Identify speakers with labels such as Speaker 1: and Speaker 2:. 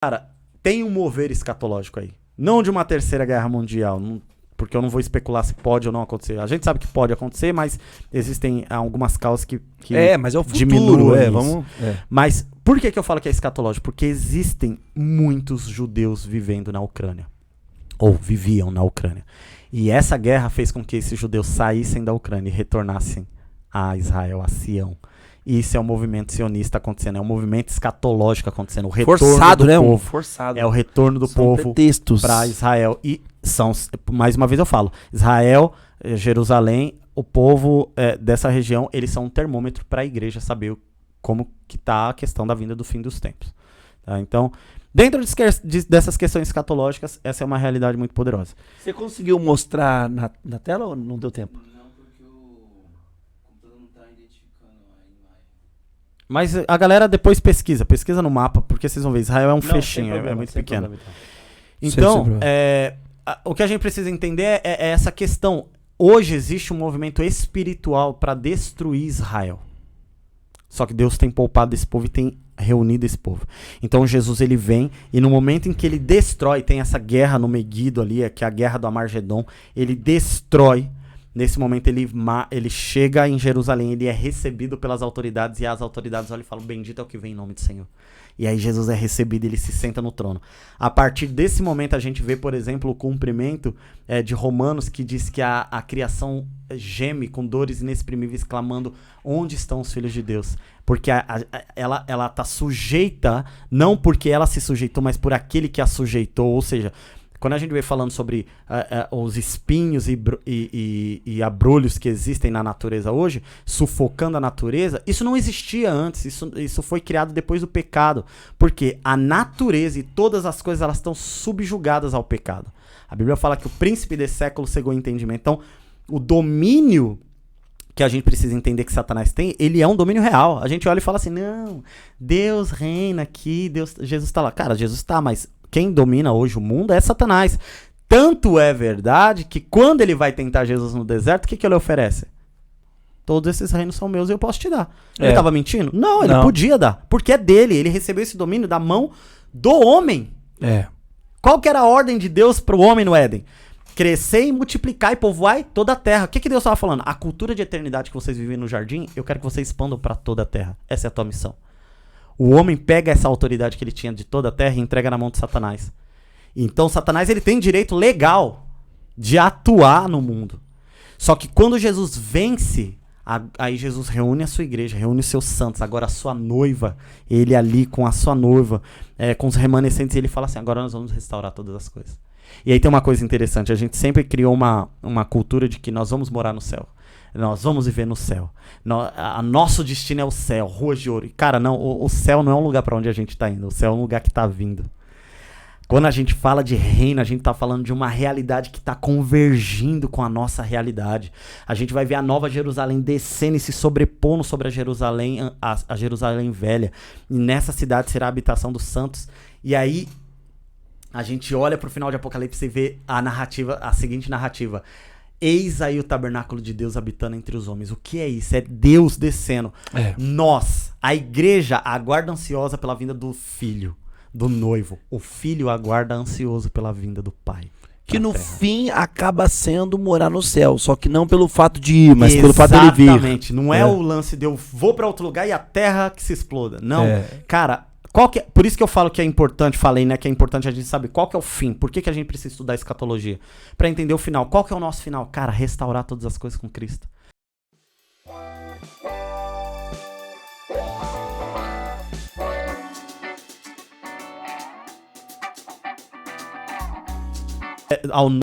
Speaker 1: Cara, tem um mover escatológico aí. Não de uma terceira guerra mundial, porque eu não vou especular se pode ou não acontecer. A gente sabe que pode acontecer, mas existem algumas causas que
Speaker 2: mas é o futuro,
Speaker 1: diminuem isso.
Speaker 2: Vamos...
Speaker 1: Mas por que eu falo que é escatológico? Porque existem muitos judeus vivendo na Ucrânia. Ou viviam na Ucrânia. E essa guerra fez com que esses judeus saíssem da Ucrânia e retornassem a Israel, a Sião. E isso é um movimento sionista acontecendo, é um movimento escatológico acontecendo. O retorno
Speaker 2: forçado,
Speaker 1: do
Speaker 2: né?
Speaker 1: povo.
Speaker 2: Forçado.
Speaker 1: É o retorno do povo para Israel. E são, mais uma vez eu falo, Israel, Jerusalém, o povo dessa região, eles são um termômetro para a igreja saber como que está a questão da vinda do fim dos tempos. Tá? Então, dentro dessas questões escatológicas, essa é uma realidade muito poderosa.
Speaker 2: Você conseguiu mostrar na tela ou não deu tempo?
Speaker 3: Não, porque o computador não está identificando a imagem.
Speaker 1: Mas a galera depois pesquisa no mapa, porque vocês vão ver, Israel é um fechinho,
Speaker 2: problema,
Speaker 1: é muito pequeno.
Speaker 2: Problema,
Speaker 1: então, o que a gente precisa entender é essa questão. Hoje existe um movimento espiritual para destruir Israel. Só que Deus tem poupado esse povo e tem reunido esse povo. Então Jesus ele vem e no momento em que ele destrói, tem essa guerra no Meguido ali, que é a guerra do Amargedon, ele destrói. Nesse momento ele chega em Jerusalém, ele é recebido pelas autoridades e as autoridades olham e falam, bendito é o que vem em nome do Senhor. E aí Jesus é recebido e ele se senta no trono. A partir desse momento a gente vê, por exemplo, o cumprimento de Romanos que diz que a criação geme com dores inexprimíveis clamando onde estão os filhos de Deus. Porque ela está sujeita, não porque ela se sujeitou, mas por aquele que a sujeitou, ou seja... Quando a gente vem falando sobre os espinhos e abrolhos que existem na natureza hoje, sufocando a natureza, isso não existia antes, isso foi criado depois do pecado. Porque a natureza e todas as coisas elas estão subjugadas ao pecado. A Bíblia fala que o príncipe desse século cegou o entendimento. Então, o domínio que a gente precisa entender que Satanás tem, ele é um domínio real. A gente olha e fala assim, não, Deus reina aqui, Jesus está lá. Cara, Jesus está, mas... Quem domina hoje o mundo é Satanás. Tanto é verdade que quando ele vai tentar Jesus no deserto, o que ele oferece? Todos esses reinos são meus e eu posso te dar. Ele estava mentindo? Não, ele podia dar. Porque é dele. Ele recebeu esse domínio da mão do homem. Qual que era a ordem de Deus para o homem no Éden? Crescer e multiplicar e povoar toda a terra. O que Deus estava falando? A cultura de eternidade que vocês vivem no jardim, eu quero que vocês expandam para toda a terra. Essa é a tua missão. O homem pega essa autoridade que ele tinha de toda a terra e entrega na mão de Satanás. Então Satanás ele tem direito legal de atuar no mundo. Só que quando Jesus vence, aí Jesus reúne a sua igreja, reúne os seus santos, agora a sua noiva, ele ali com a sua noiva, com os remanescentes, e ele fala assim, agora nós vamos restaurar todas as coisas. E aí tem uma coisa interessante, a gente sempre criou uma cultura de que nós vamos morar no céu. Nós vamos viver no céu. Nosso destino é o céu, ruas de ouro. E, cara, não, o céu não é um lugar para onde a gente está indo. O céu é um lugar que está vindo. Quando a gente fala de reino, a gente está falando de uma realidade que está convergindo com a nossa realidade. A gente vai ver a nova Jerusalém descendo e se sobrepondo sobre a Jerusalém velha. E nessa cidade será a habitação dos santos. E aí a gente olha para o final de Apocalipse e vê a seguinte narrativa. Eis aí o tabernáculo de Deus habitando entre os homens. O que é isso? É Deus descendo. Nós, a igreja, aguarda ansiosa pela vinda do filho, do noivo. O filho aguarda ansioso pela vinda do pai.
Speaker 2: Que no fim acaba sendo morar no céu. Só que não pelo fato de ir, mas pelo fato de ele vir.
Speaker 1: Exatamente. Não é o lance de eu vou para outro lugar e a terra que se exploda. Não. Cara... por isso que eu falo que é importante, que é importante a gente saber qual que é o fim, por que a gente precisa estudar escatologia? Pra entender o final. Qual que é o nosso final? Cara, restaurar todas as coisas com Cristo. Ao